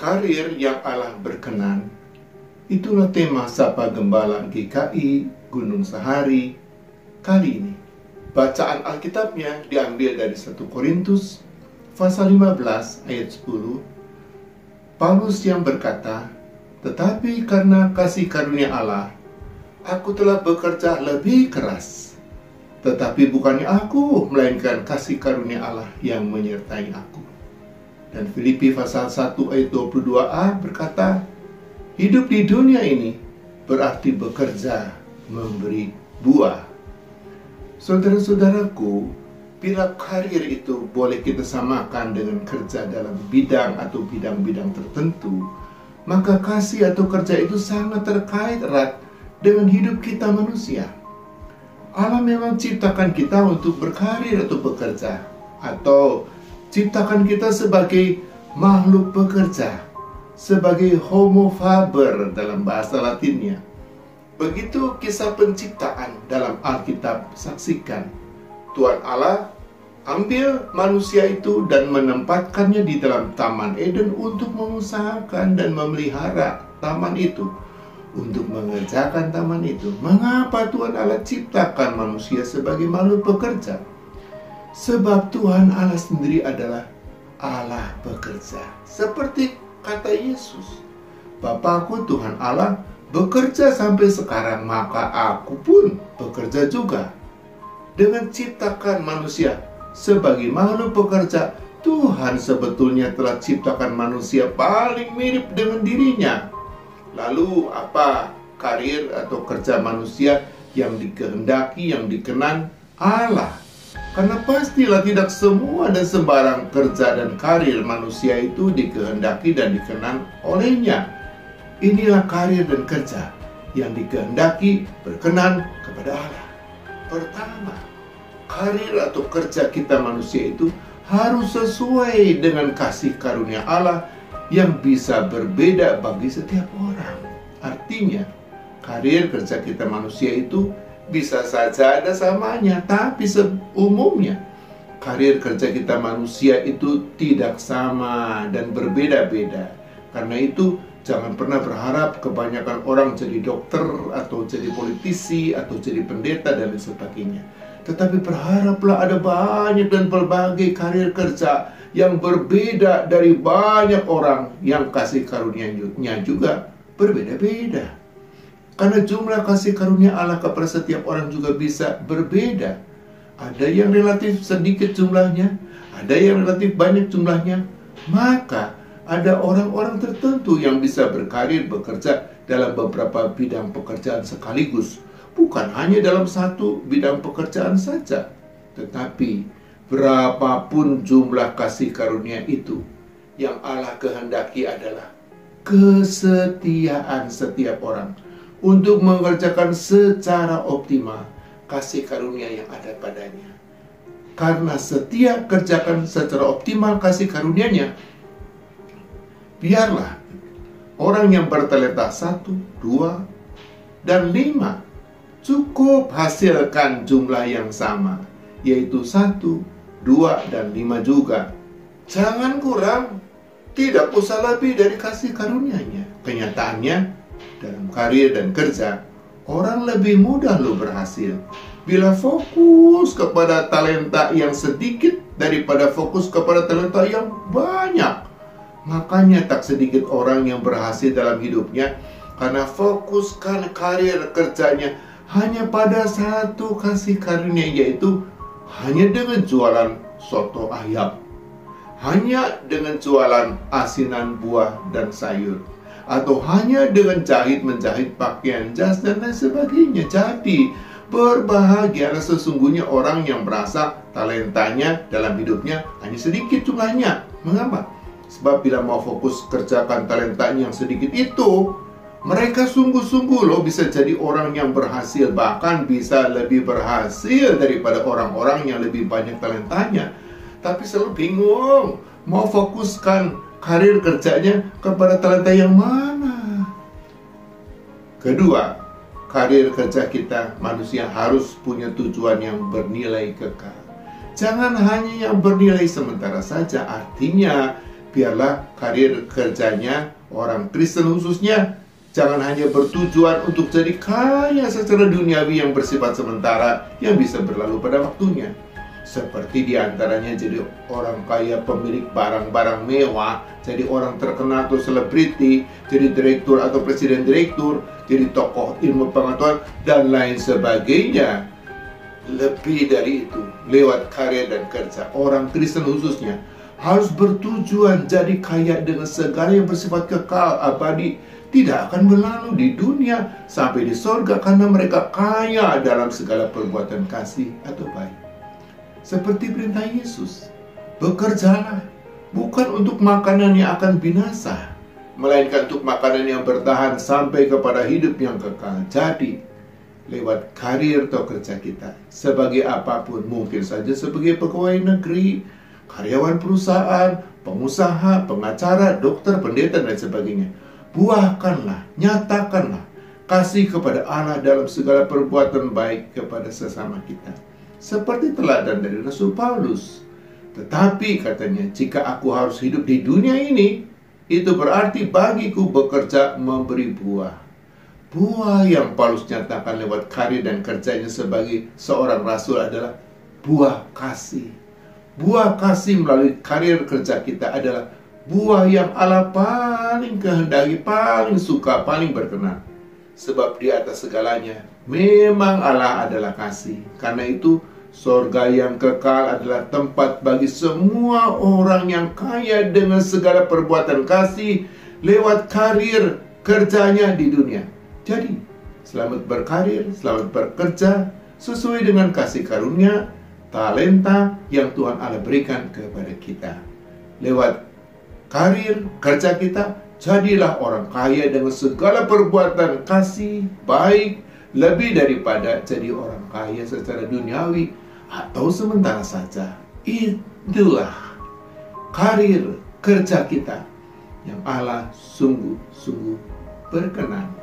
Karir yang Allah berkenan. Itulah tema Sapa Gembala GKI Gunung Sahari kali ini. Bacaan Alkitabnya diambil dari 1 Korintus pasal 15 ayat 10. Paulus yang berkata, "Tetapi karena kasih karunia Allah, aku telah bekerja lebih keras. Tetapi bukannya aku, melainkan kasih karunia Allah yang menyertai aku." Dan Filipi pasal 1 ayat 22a berkata, "Hidup di dunia ini berarti bekerja memberi buah." Saudara-saudaraku, bila karir itu boleh kita samakan dengan kerja dalam bidang atau bidang-bidang tertentu, maka kasih atau kerja itu sangat terkait erat dengan hidup kita manusia. Allah memang ciptakan kita untuk berkarir atau bekerja, atau ciptakan kita sebagai makhluk bekerja, sebagai homo faber dalam bahasa Latinnya. Begitu kisah penciptaan dalam Alkitab saksikan. Tuhan Allah ambil manusia itu dan menempatkannya di dalam Taman Eden untuk mengusahakan dan memelihara taman itu, untuk mengerjakan taman itu. Mengapa Tuhan Allah ciptakan manusia sebagai makhluk bekerja? Sebab Tuhan Allah sendiri adalah Allah bekerja. Seperti kata Yesus, "Bapakku Tuhan Allah bekerja sampai sekarang, maka aku pun bekerja juga." Dengan ciptakan manusia sebagai makhluk bekerja, Tuhan sebetulnya telah ciptakan manusia paling mirip dengan dirinya. Lalu apa karir atau kerja manusia yang dikehendaki, yang dikenan Allah? Karena pastilah tidak semua dan sembarang kerja dan karir manusia itu dikehendaki dan dikenan olehnya. Inilah karir dan kerja yang dikehendaki berkenan kepada Allah. Pertama, karir atau kerja kita manusia itu harus sesuai dengan kasih karunia Allah yang bisa berbeda bagi setiap orang. Artinya, karir kerja kita manusia itu bisa saja ada samanya, tapi umumnya karir kerja kita manusia itu tidak sama dan berbeda-beda. Karena itu, jangan pernah berharap kebanyakan orang jadi dokter atau jadi politisi atau jadi pendeta dan lain sebagainya. Tetapi berharaplah ada banyak dan berbagai karir kerja yang berbeda dari banyak orang yang kasih karunia-Nya juga berbeda-beda. Karena jumlah kasih karunia Allah kepada setiap orang juga bisa berbeda. Ada yang relatif sedikit jumlahnya, ada yang relatif banyak jumlahnya. Maka ada orang-orang tertentu yang bisa berkarir bekerja dalam beberapa bidang pekerjaan sekaligus. Bukan hanya dalam satu bidang pekerjaan saja. Tetapi berapapun jumlah kasih karunia itu, yang Allah kehendaki adalah kesetiaan setiap orang untuk mengerjakan secara optimal kasih karunia yang ada padanya. Karena setiap kerjakan secara optimal kasih karunia-Nya, biarlah orang yang bertalenta 1, 2, dan 5 cukup hasilkan jumlah yang sama, yaitu 1, 2, dan 5 juga. Jangan kurang, tidak usah lebih dari kasih karunia-Nya. Kenyataannya, dalam karir dan kerja, orang lebih mudah loh berhasil bila fokus kepada talenta yang sedikit daripada fokus kepada talenta yang banyak. Makanya tak sedikit orang yang berhasil dalam hidupnya karena fokuskan karir kerjanya hanya pada satu kasih karunia, yaitu hanya dengan jualan soto ayam, hanya dengan jualan asinan buah dan sayur, atau hanya dengan menjahit pakaian jas dan lain sebagainya. Jadi berbahagialah sesungguhnya orang yang merasa talentanya dalam hidupnya hanya sedikit jumlahnya. Mengapa? Sebab bila mau fokus kerjakan talentanya yang sedikit itu, mereka sungguh-sungguh loh bisa jadi orang yang berhasil, bahkan bisa lebih berhasil daripada orang-orang yang lebih banyak talentanya. Tapi selalu bingung mau fokuskan karir kerjanya kepada talenta yang mana. Kedua, karir kerja kita manusia harus punya tujuan yang bernilai kekal. Jangan hanya yang bernilai sementara saja. Artinya, biarlah karir kerjanya orang Kristen khususnya jangan hanya bertujuan untuk jadi kaya secara duniawi yang bersifat sementara yang bisa berlalu pada waktunya. Seperti diantaranya jadi orang kaya pemilik barang-barang mewah, jadi orang terkenal atau selebriti, jadi direktur atau presiden direktur, jadi tokoh ilmu pengetahuan, dan lain sebagainya. Lebih dari itu, lewat karya dan kerja, orang Kristen khususnya harus bertujuan jadi kaya dengan segala yang bersifat kekal, abadi, tidak akan berlalu di dunia sampai di sorga, karena mereka kaya dalam segala perbuatan kasih atau baik. Seperti perintah Yesus, bekerjalah bukan untuk makanan yang akan binasa, melainkan untuk makanan yang bertahan sampai kepada hidup yang kekal. Jadi, lewat karir atau kerja kita, sebagai apapun, mungkin saja sebagai pegawai negeri, karyawan perusahaan, pengusaha, pengacara, dokter, pendeta, dan sebagainya, buahkanlah, nyatakanlah kasih kepada Allah dalam segala perbuatan baik kepada sesama kita. Seperti teladan dari Rasul Paulus. Tetapi katanya, jika aku harus hidup di dunia ini, itu berarti bagiku bekerja memberi buah. Buah yang Paulus nyatakan lewat karir dan kerjanya sebagai seorang rasul adalah buah kasih. Buah kasih melalui karir kerja kita adalah buah yang Allah paling kehendaki, paling suka, paling berkenan. Sebab di atas segalanya memang Allah adalah kasih. Karena itu sorga yang kekal adalah tempat bagi semua orang yang kaya dengan segala perbuatan kasih lewat karir kerjanya di dunia. Jadi, selamat berkarir, selamat bekerja sesuai dengan kasih karunia, talenta yang Tuhan Allah berikan kepada kita. Lewat karir kerja kita, jadilah orang kaya dengan segala perbuatan kasih, baik, lebih daripada jadi orang kaya secara duniawi atau sementara saja. Itulah karir kerja kita yang Allah sungguh-sungguh berkenan.